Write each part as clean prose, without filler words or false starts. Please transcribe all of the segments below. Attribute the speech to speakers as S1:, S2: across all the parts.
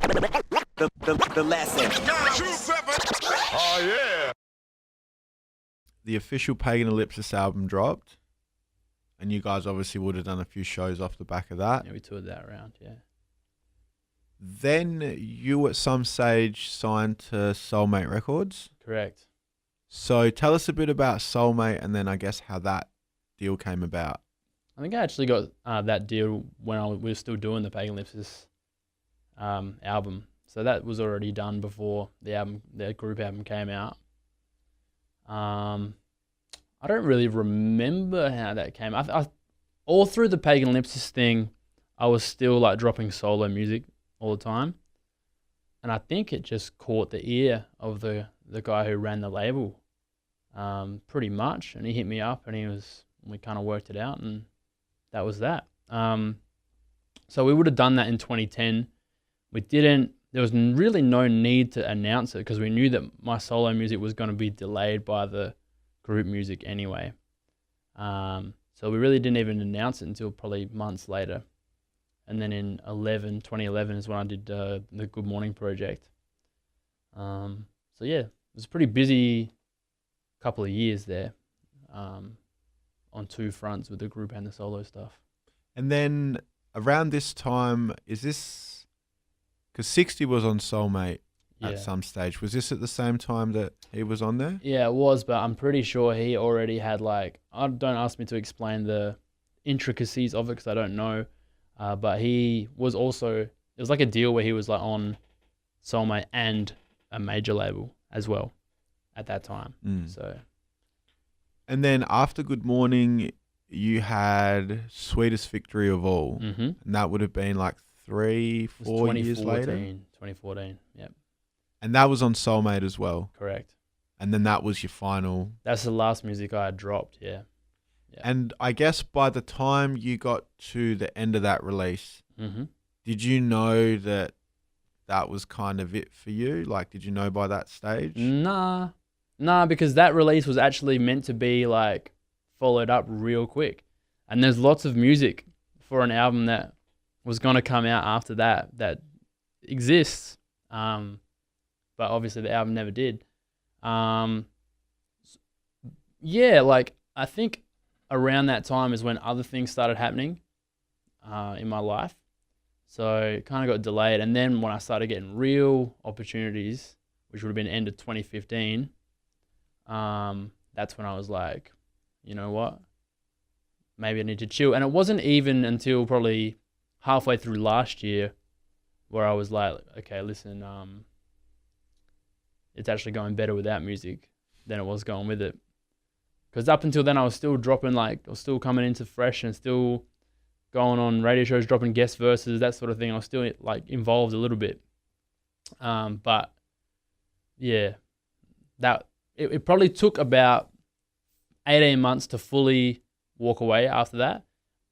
S1: The lesson.
S2: Oh yeah.
S3: The official Pagan Ellipsis album dropped, and you guys obviously would have done a few shows off the back of that.
S4: Yeah, we toured that around, yeah.
S3: Then you at some stage signed to Soulmate Records.
S4: Correct.
S3: So tell us a bit about Soulmate, and then I guess how that deal came about.
S4: I think I actually got that deal when we were still doing the Pagan Ellipsis album. So that was already done before the group album came out. I don't really remember how that came. I all through the Pagan Ellipsis thing, I was still like dropping solo music all the time, and I think it just caught the ear of the guy who ran the label, pretty much, and he hit me up, and we kind of worked it out, and that was that. So we would have done that in 2010. We didn't. There was really no need to announce it because we knew that my solo music was going to be delayed by the group music anyway. So we really didn't even announce it until probably months later. And then in 2011 is when I did the Good Morning project. So yeah, it was a pretty busy couple of years there, on two fronts with the group and the solo stuff.
S3: And then around this time, is this... Because 60 was on Soulmate at some stage. Was this at the same time that he was on there?
S4: Yeah, it was, but I'm pretty sure he already had don't ask me to explain the intricacies of it because I don't know. But he was also, it was like a deal where he was like on Soulmate and a major label as well at that time. So.
S3: And then after Good Morning, you had Sweetest Victory of All. And that would have been like 3-4 years later.
S4: 2014, yep.
S3: And that was on Soulmate as well.
S4: Correct.
S3: And then that was your final.
S4: That's the last music I had dropped, yeah.
S3: And I guess by the time you got to the end of that release, did you know that was kind of it for you? Like, did you know by that stage?
S4: Nah, because that release was actually meant to be like followed up real quick. And there's lots of music for an album that was going to come out after that exists. But obviously the album never did. Yeah, like I think around that time is when other things started happening in my life. So it kind of got delayed. And then when I started getting real opportunities, which would have been end of 2015, that's when I was like, you know what? Maybe I need to chill. And it wasn't even until probably halfway through last year where I was like, okay, listen, it's actually going better without music than it was going with it. Because up until then I was still dropping, I was still coming into fresh and still going on radio shows, dropping guest verses, that sort of thing. I was still involved a little bit. But yeah, it probably took about 18 months to fully walk away after that.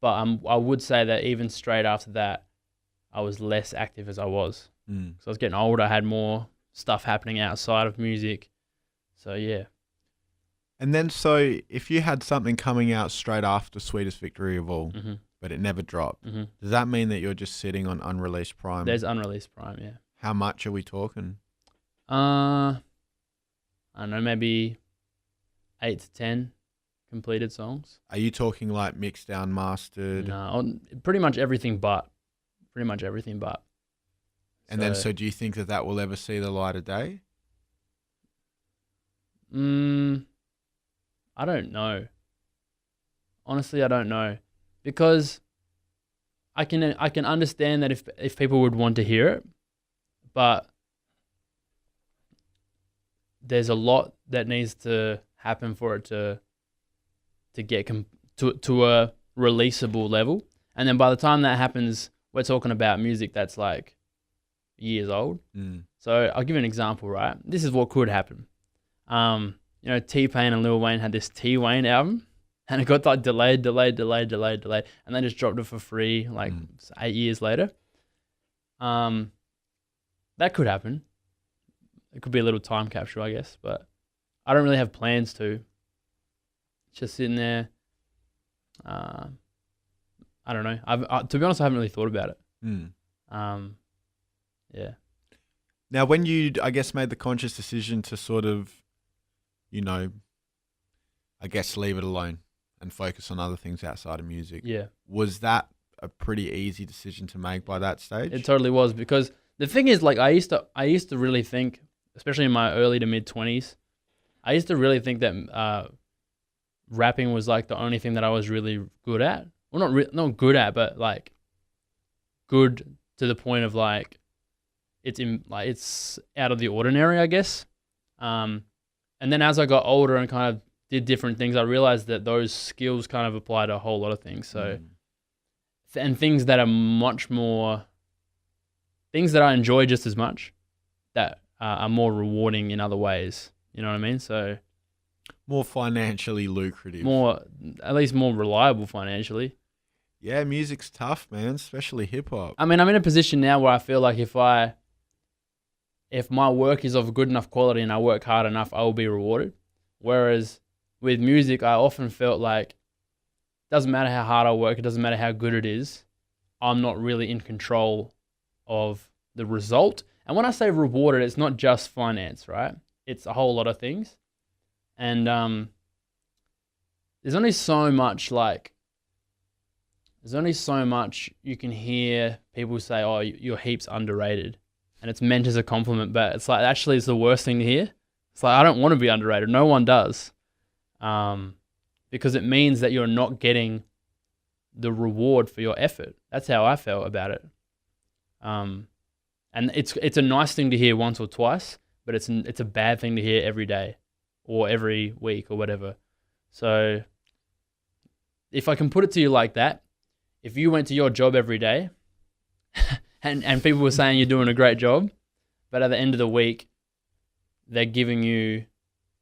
S4: But I would say that even straight after that, I was less active as I was. So I was getting older. I had more stuff happening outside of music. So yeah.
S3: And then so if you had something coming out straight after Sweetest Victory of All, but it never dropped, does that mean that you're just sitting on Unreleased Prime?
S4: There's Unreleased Prime, yeah.
S3: How much are we talking?
S4: I don't know, maybe 8 to 10 completed songs.
S3: Are you talking like mixed down, mastered?
S4: No, pretty much everything but.
S3: And then, so do you think that will ever see the light of day?
S4: I don't know. Honestly, I don't know, because I can understand that if people would want to hear it, but there's a lot that needs to happen for it to get to a releasable level, and then by the time that happens, we're talking about music that's like years old. So I'll give you an example, right? This is what could happen. T-Pain and Lil Wayne had this T-Wayne album, and it got like delayed, and they just dropped it for free 8 years later. That could happen. It could be a little time capsule, I guess, but I don't really have plans to. Just sitting there. I don't know. To be honest, I haven't really thought about it. Yeah.
S3: Now, when you, I guess, made the conscious decision to sort of, I guess, leave it alone and focus on other things outside of music.
S4: Yeah.
S3: Was that a pretty easy decision to make by that stage?
S4: It totally was, because the thing is, like, I used to really think, especially in my early to mid 20s, I used to really think that rapping was like the only thing that I was really good at. Well, not good at, but like good to the point of like it's out of the ordinary, I guess. And then as I got older and kind of did different things, I realized that those skills kind of apply to a whole lot of things. So, and things that are much more, things that I enjoy just as much, that are more rewarding in other ways. You know what I mean? So
S3: more financially lucrative.
S4: At least more reliable financially.
S3: Yeah, music's tough, man, especially hip hop.
S4: I mean, I'm in a position now where I feel like if my work is of good enough quality and I work hard enough, I will be rewarded. Whereas with music, I often felt like it doesn't matter how hard I work, it doesn't matter how good it is, I'm not really in control of the result. And when I say rewarded, it's not just finance, right? It's a whole lot of things. And there's only so much you can hear people say, oh, your heap's underrated. And it's meant as a compliment, but it's like, actually it's the worst thing to hear. It's like, I don't want to be underrated. No one does. Because it means that you're not getting the reward for your effort. That's how I felt about it. And it's a nice thing to hear once or twice, but it's a bad thing to hear every day or every week or whatever. So if I can put it to you like that, if you went to your job every day and people were saying you're doing a great job, but at the end of the week, they're giving you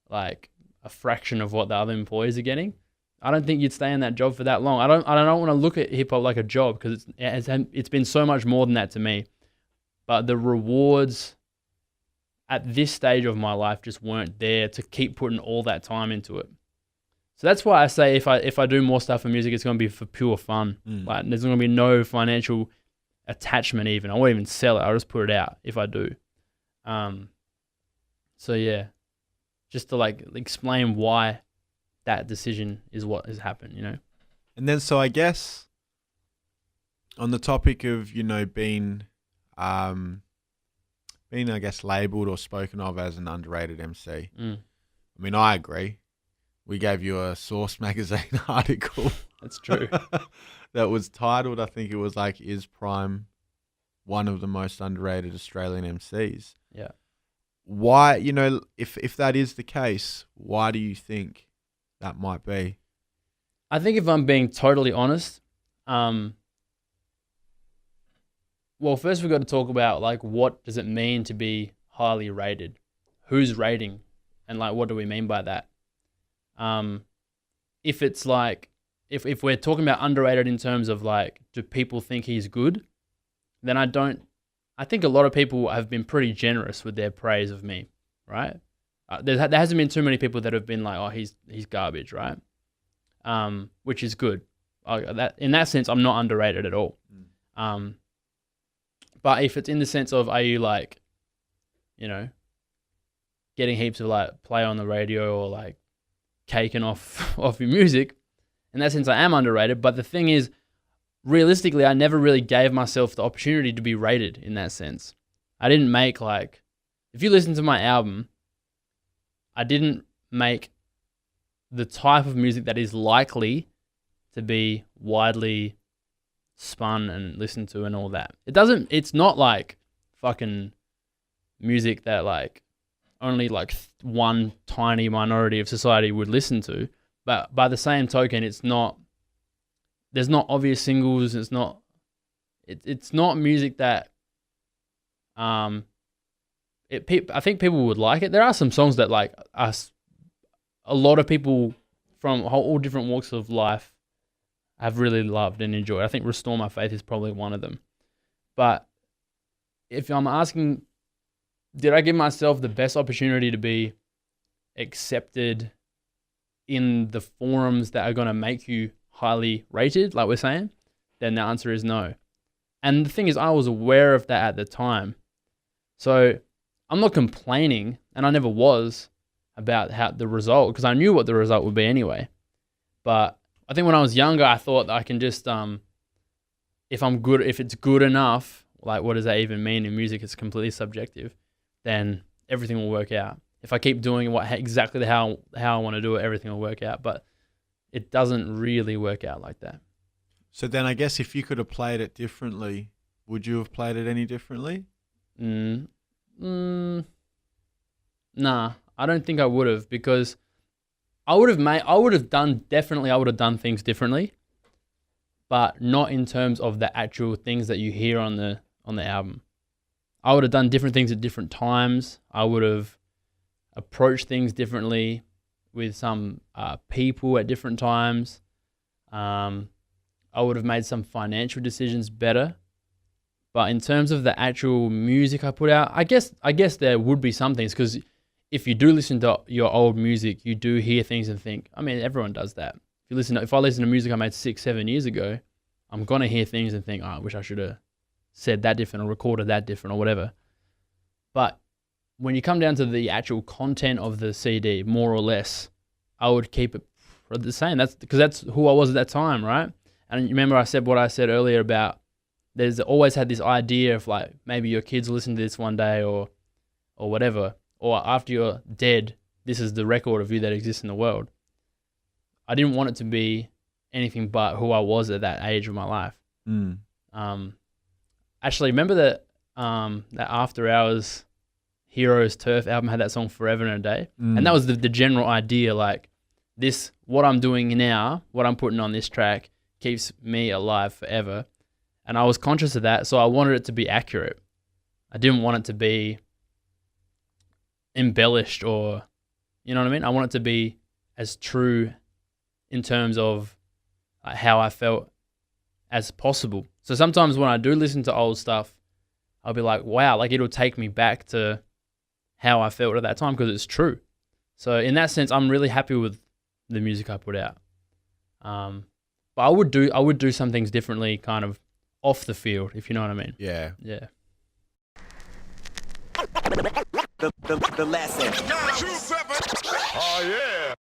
S4: like a fraction of what the other employees are getting, I don't think you'd stay in that job for that long. I don't want to look at hip hop like a job, because it's been so much more than that to me. But the rewards at this stage of my life just weren't there to keep putting all that time into it. So that's why I say if I do more stuff for music, it's going to be for pure fun. Like there's going to be no financial attachment even. I won't even sell it. I'll just put it out if I do. So yeah, just to like explain why that decision is what has happened, you know?
S3: And then, so I guess on the topic of, being, I guess, labeled or spoken of as an underrated MC. I mean, I agree. We gave you a Source magazine article.
S4: That's true.
S3: That was titled, I think it was like, "Is Prime one of the most underrated Australian MCs?"
S4: Yeah.
S3: Why, if that is the case, why do you think that might be?
S4: I think if I'm being totally honest, well, first we've got to talk about like what does it mean to be highly rated? Who's rating? And like what do we mean by that? If it's like if we're talking about underrated in terms of like, do people think he's good? Then I think a lot of people have been pretty generous with their praise of me, right? There hasn't been too many people that have been like, oh, he's garbage, right? Which is good. In that sense, I'm not underrated at all. But if it's in the sense of, are you like, getting heaps of like play on the radio or like caking off your music, in that sense, I am underrated. But the thing is, realistically, I never really gave myself the opportunity to be rated in that sense. I didn't make like, if you listen to my album, I didn't make the type of music that is likely to be widely spun and listened to and all that. It's not like fucking music that like only like one tiny minority of society would listen to. But by the same token, there's not obvious singles. It's not music that I think people would like it. There are some songs that like us, a lot of people from all different walks of life have really loved and enjoyed. I think Restore My Faith is probably one of them. But if I'm asking, did I give myself the best opportunity to be accepted in the forums that are going to make you highly rated, like we're saying? Then the answer is no. And the thing is, I was aware of that at the time. So I'm not complaining, and I never was about how the result, because I knew what the result would be anyway. But I think when I was younger, I thought that I can just if it's good enough, like what does that even mean in music? It's completely subjective. Then everything will work out. If I keep doing exactly how I want to do it, everything will work out. But it doesn't really work out like that.
S3: So then I guess if you could have played it differently, would you have played it any differently?
S4: Nah, I don't think I would have, because I would have done things differently, but not in terms of the actual things that you hear on the album. I would have done different things at different times. I would have approached things differently with some people at different times. I would have made some financial decisions better. But in terms of the actual music I put out, I guess there would be some things, because if you do listen to your old music, you do hear things and think, I mean, everyone does that. If I listen to music I made 6-7 years ago, I'm going to hear things and think, oh, I wish I should have said that different or recorded that different or whatever. But when you come down to the actual content of the CD, more or less, I would keep it the same. That's because that's who I was at that time, right? And you remember I said what I said earlier about there's always had this idea of like maybe your kids will listen to this one day or whatever, or after you're dead, this is the record of you that exists in the world. I didn't want it to be anything but who I was at that age of my life. Actually, remember that After Hours Heroes Turf album had that song Forever and a Day? And that was the general idea, like this, what I'm doing now, what I'm putting on this track keeps me alive forever. And I was conscious of that, so I wanted it to be accurate. I didn't want it to be embellished or, you know what I mean? I want it to be as true in terms of how I felt as possible. So sometimes when I do listen to old stuff, I'll be like, wow, like it'll take me back to how I felt at that time because it's true. So in that sense, I'm really happy with the music I put out. But I would do some things differently, kind of off the field, if you know what I mean.
S3: Yeah.
S4: Yeah.
S2: The lesson. 927. Oh yeah.